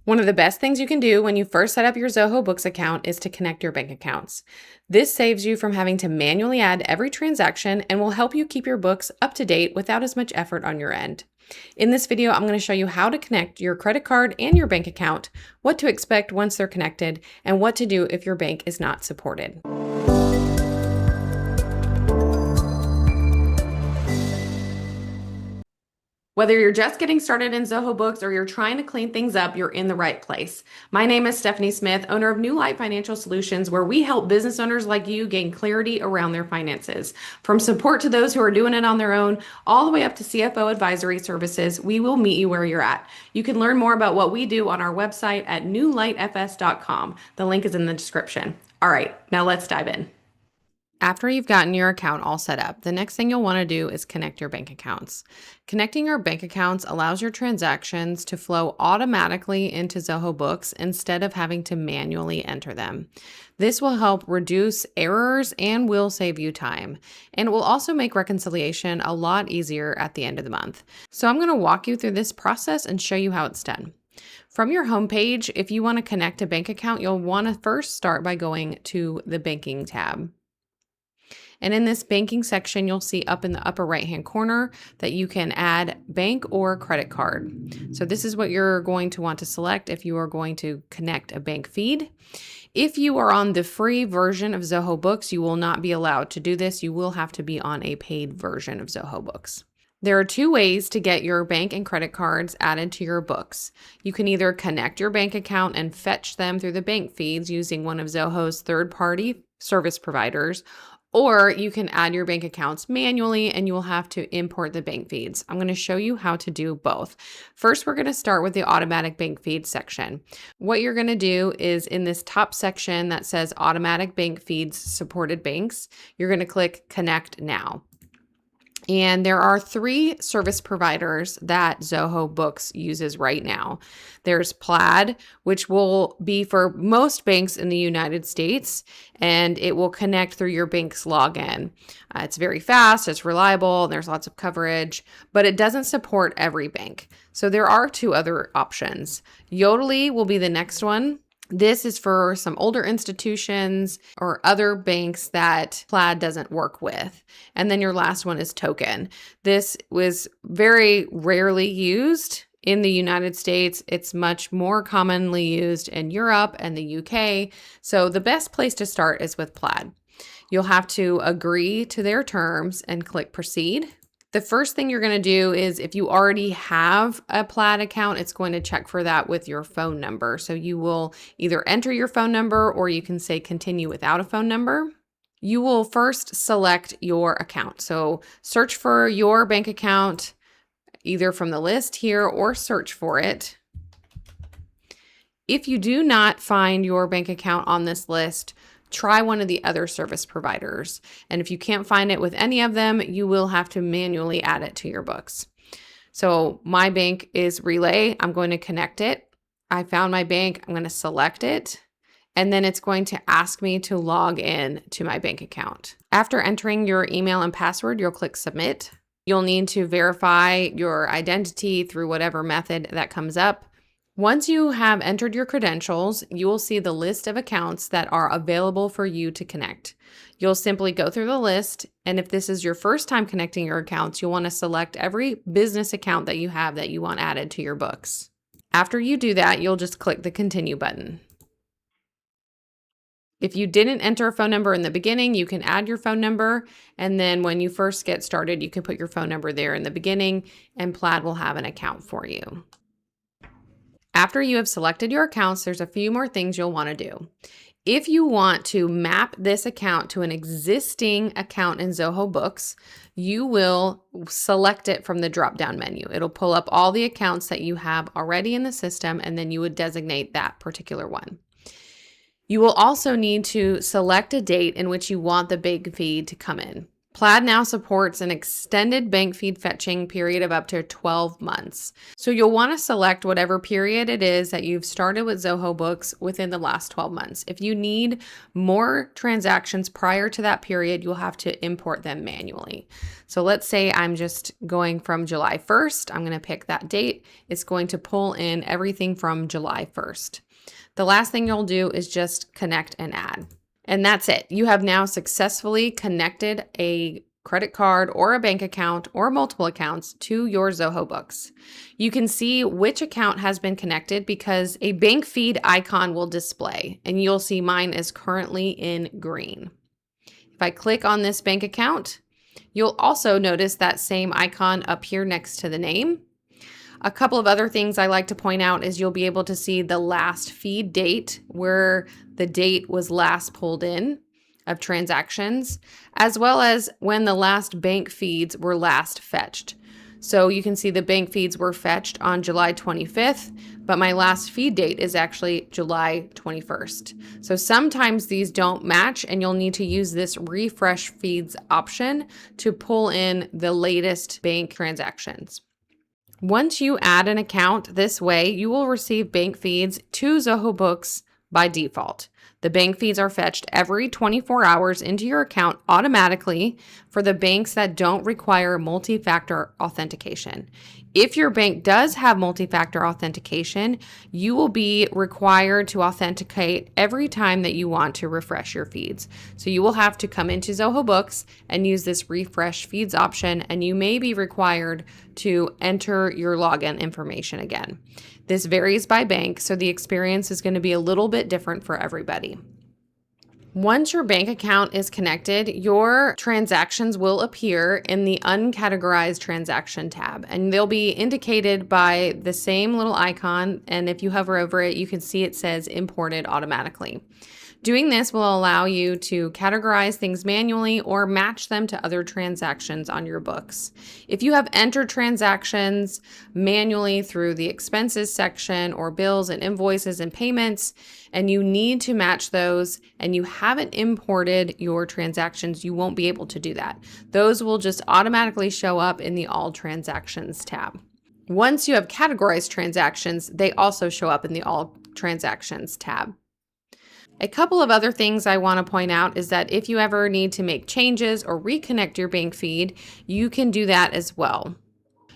One of the best things you can do when you first set up your Zoho Books account is to connect your bank accounts. This saves you from having to manually add every transaction and will help you keep your books up to date without as much effort on your end. In this video, I'm going to show you how to connect your credit card and your bank account, what to expect once they're connected, and what to do if your bank is not supported. Whether you're just getting started in Zoho Books or you're trying to clean things up, you're in the right place. My name is Stephanie Smith, owner of New Light Financial Solutions, where we help business owners like you gain clarity around their finances. From support to those who are doing it on their own, all the way up to CFO advisory services, we will meet you where you're at. You can learn more about what we do on our website at newlightfs.com. The link is in the description. All right, now let's dive in. After you've gotten your account all set up, the next thing you'll want to do is connect your bank accounts. Connecting your bank accounts allows your transactions to flow automatically into Zoho Books instead of having to manually enter them. This will help reduce errors and will save you time. And it will also make reconciliation a lot easier at the end of the month. So I'm going to walk you through this process and show you how it's done. From your homepage, if you want to connect a bank account, you'll want to first start by going to the Banking tab. And in this banking section, you'll see up in the upper right-hand corner that you can add bank or credit card. So this is what you're going to want to select if you are going to connect a bank feed. If you are on the free version of Zoho Books, you will not be allowed to do this. You will have to be on a paid version of Zoho Books. There are two ways to get your bank and credit cards added to your books. You can either connect your bank account and fetch them through the bank feeds using one of Zoho's third-party service providers, or you can add your bank accounts manually and you will have to import the bank feeds. I'm going to show you how to do both. First, we're going to start with the automatic bank feed section. What you're going to do is in this top section that says automatic bank feeds supported banks, you're going to click connect now. And there are three service providers that Zoho Books uses right now. There's Plaid, which will be for most banks in the United States, and it will connect through your bank's login. It's very fast, it's reliable, and there's lots of coverage, but it doesn't support every bank. So there are two other options. Yodlee will be the next one. This is for some older institutions or other banks that Plaid doesn't work with. And then your last one is Token. This was very rarely used in the United States. It's much more commonly used in Europe and the UK. So the best place to start is with Plaid. You'll have to agree to their terms and click proceed. The first thing you're going to do is if you already have a Plaid account, it's going to check for that with your phone number. So you will either enter your phone number or you can say continue without a phone number. You will first select your account. So search for your bank account either from the list here or search for it. If you do not find your bank account on this list, try one of the other service providers. And if you can't find it with any of them, you will have to manually add it to your books. So my bank is Relay. I'm going to connect it. I found my bank. I'm going to select it. And then it's going to ask me to log in to my bank account. After entering your email and password, you'll click submit. You'll need to verify your identity through whatever method that comes up. Once you have entered your credentials, you will see the list of accounts that are available for you to connect. You'll simply go through the list, and if this is your first time connecting your accounts, you'll want to select every business account that you have that you want added to your books. After you do that, you'll just click the continue button. If you didn't enter a phone number in the beginning, you can add your phone number, and then when you first get started, you can put your phone number there in the beginning, and Plaid will have an account for you. After you have selected your accounts, there's a few more things you'll want to do. If you want to map this account to an existing account in Zoho Books, you will select it from the drop-down menu. It'll pull up all the accounts that you have already in the system, and then you would designate that particular one. You will also need to select a date in which you want the bank feed to come in. Plaid now supports an extended bank feed fetching period of up to 12 months. So you'll want to select whatever period it is that you've started with Zoho Books within the last 12 months. If you need more transactions prior to that period, you'll have to import them manually. So let's say I'm just going from July 1st. I'm going to pick that date. It's going to pull in everything from July 1st. The last thing you'll do is just connect and add. And that's it. You have now successfully connected a credit card or a bank account or multiple accounts to your Zoho Books. You can see which account has been connected because a bank feed icon will display, and you'll see mine is currently in green. If I click on this bank account, you'll also notice that same icon up here next to the name. A couple of other things I like to point out is you'll be able to see the last feed date, where the date was last pulled in of transactions, as well as when the last bank feeds were last fetched. So you can see the bank feeds were fetched on July 25th, but my last feed date is actually July 21st. So sometimes these don't match, and you'll need to use this refresh feeds option to pull in the latest bank transactions. Once you add an account this way, you will receive bank feeds to Zoho Books by default. The bank feeds are fetched every 24 hours into your account automatically for the banks that don't require multi-factor authentication. If your bank does have multi-factor authentication, you will be required to authenticate every time that you want to refresh your feeds. So you will have to come into Zoho Books and use this refresh feeds option, and you may be required to enter your login information again. This varies by bank, so the experience is going to be a little bit different for everybody. Once your bank account is connected, your transactions will appear in the Uncategorized transaction tab, and they'll be indicated by the same little icon. And if you hover over it, you can see it says imported automatically. Doing this will allow you to categorize things manually or match them to other transactions on your books. If you have entered transactions manually through the expenses section or bills and invoices and payments, and you need to match those and you haven't imported your transactions, you won't be able to do that. Those will just automatically show up in the All Transactions tab. Once you have categorized transactions, they also show up in the All Transactions tab. A couple of other things I want to point out is that if you ever need to make changes or reconnect your bank feed, you can do that as well.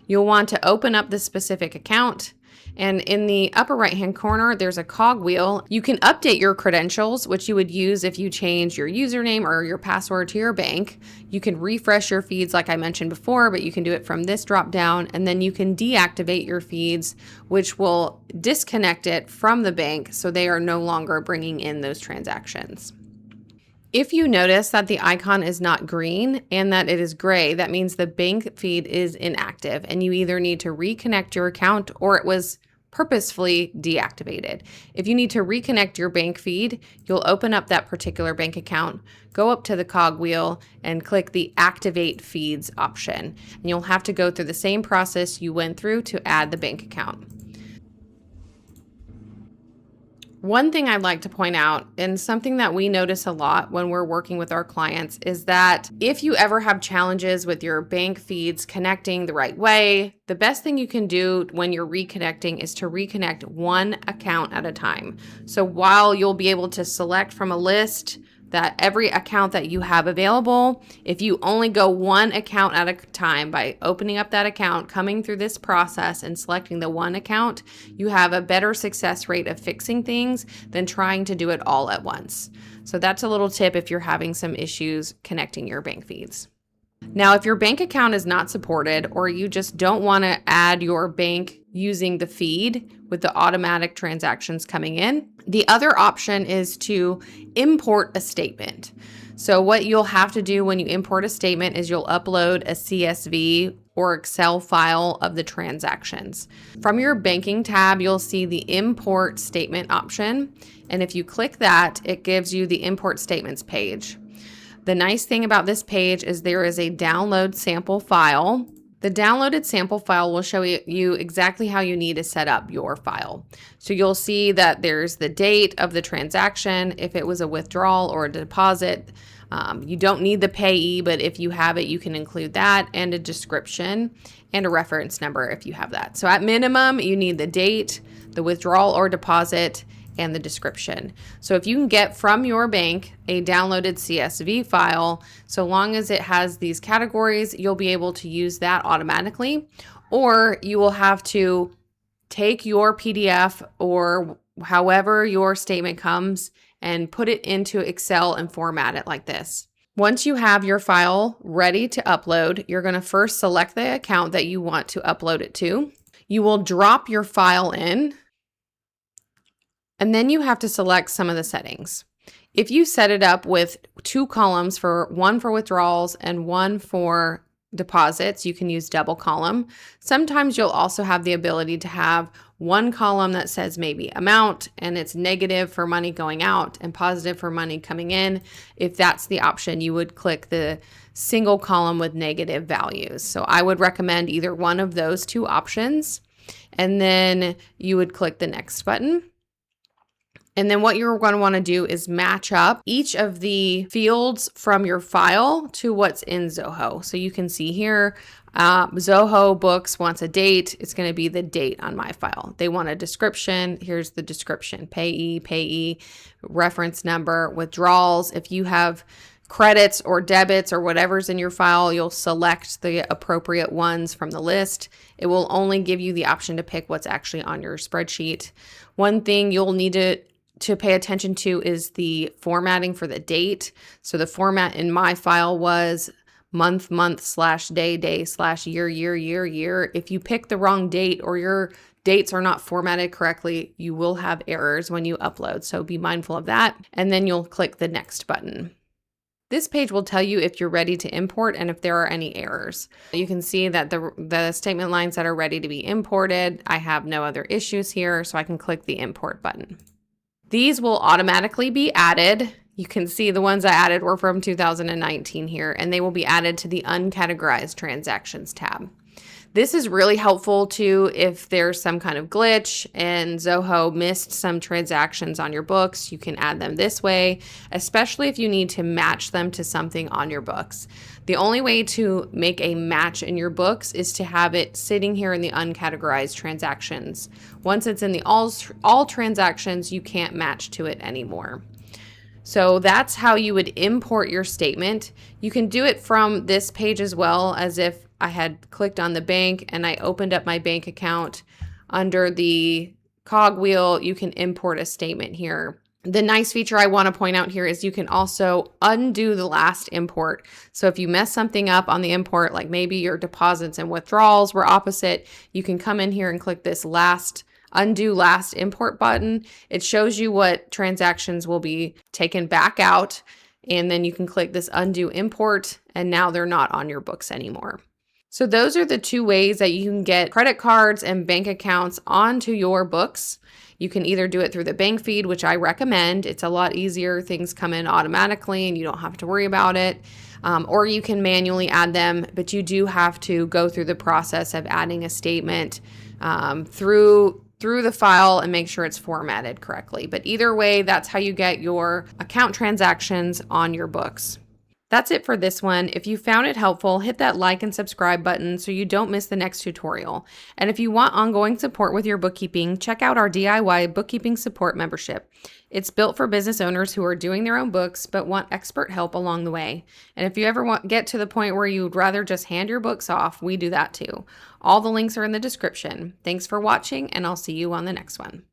You'll want to open up the specific account, and in the upper right-hand corner, there's a cog wheel. You can update your credentials, which you would use if you change your username or your password to your bank. You can refresh your feeds like I mentioned before, but you can do it from this drop down, and then you can deactivate your feeds, which will disconnect it from the bank so they are no longer bringing in those transactions. If you notice that the icon is not green and that it is gray, that means the bank feed is inactive and you either need to reconnect your account or it was purposefully deactivated. If you need to reconnect your bank feed, you'll open up that particular bank account, go up to the cog wheel and click the Activate Feeds option. And you'll have to go through the same process you went through to add the bank account. One thing I'd like to point out, and something that we notice a lot when we're working with our clients, is that if you ever have challenges with your bank feeds connecting the right way, the best thing you can do when you're reconnecting is to reconnect one account at a time. So while you'll be able to select from a list that every account that you have available, if you only go one account at a time by opening up that account, coming through this process and selecting the one account, you have a better success rate of fixing things than trying to do it all at once. So that's a little tip if you're having some issues connecting your bank feeds. Now, if your bank account is not supported or you just don't want to add your bank using the feed with the automatic transactions coming in, the other option is to import a statement. So what you'll have to do when you import a statement is you'll upload a CSV or Excel file of the transactions. From your banking tab, you'll see the import statement option. And if you click that, it gives you the import statements page. The nice thing about this page is there is a download sample file. The downloaded sample file will show you exactly how you need to set up your file. So you'll see that there's the date of the transaction, if it was a withdrawal or a deposit, You don't need the payee, but if you have it, you can include that, and a description and a reference number if you have that. So at minimum, you need the date, the withdrawal or deposit, and the description. So if you can get from your bank a downloaded CSV file, so long as it has these categories, you'll be able to use that automatically, or you will have to take your PDF or however your statement comes and put it into Excel and format it like this. Once you have your file ready to upload, you're going to first select the account that you want to upload it to. You will drop your file in, and then you have to select some of the settings. If you set it up with 2 columns, one for withdrawals and one for deposits, you can use double column. Sometimes you'll also have the ability to have one column that says maybe amount, and it's negative for money going out and positive for money coming in. If that's the option, you would click the single column with negative values. So I would recommend either one of those 2 options, and then you would click the next button. And then what you're going to want to do is match up each of the fields from your file to what's in Zoho. So you can see here, Zoho Books wants a date. It's going to be the date on my file. They want a description. Here's the description: payee, reference number, withdrawals. If you have credits or debits or whatever's in your file, you'll select the appropriate ones from the list. It will only give you the option to pick what's actually on your spreadsheet. One thing you'll need to pay attention to is the formatting for the date. So the format in my file was month / day / year. If you pick the wrong date or your dates are not formatted correctly, you will have errors when you upload. So be mindful of that. And then you'll click the next button. This page will tell you if you're ready to import and if there are any errors. You can see that the statement lines that are ready to be imported, I have no other issues here, so I can click the import button. These will automatically be added. You can see the ones I added were from 2019 here, and they will be added to the Uncategorized Transactions tab. This is really helpful too if there's some kind of glitch and Zoho missed some transactions on your books. You can add them this way, especially if you need to match them to something on your books. The only way to make a match in your books is to have it sitting here in the uncategorized transactions. Once it's in the all transactions, you can't match to it anymore. So that's how you would import your statement. You can do it from this page as well, as if I had clicked on the bank and I opened up my bank account. Under the cogwheel, you can import a statement here. The nice feature I want to point out here is you can also undo the last import. So if you mess something up on the import, like maybe your deposits and withdrawals were opposite, you can come in here and click this undo last import button. It shows you what transactions will be taken back out, and then you can click this undo import, and now they're not on your books anymore. So those are the 2 ways that you can get credit cards and bank accounts onto your books. You can either do it through the bank feed, which I recommend. It's a lot easier. Things come in automatically and you don't have to worry about it. Or you can manually add them, but you do have to go through the process of adding a statement through the file and make sure it's formatted correctly. But either way, that's how you get your account transactions on your books. That's it for this one. If you found it helpful, hit that like and subscribe button so you don't miss the next tutorial. And if you want ongoing support with your bookkeeping, check out our DIY bookkeeping support membership. It's built for business owners who are doing their own books but want expert help along the way. And if you ever get to the point where you'd rather just hand your books off, we do that too. All the links are in the description. Thanks for watching, and I'll see you on the next one.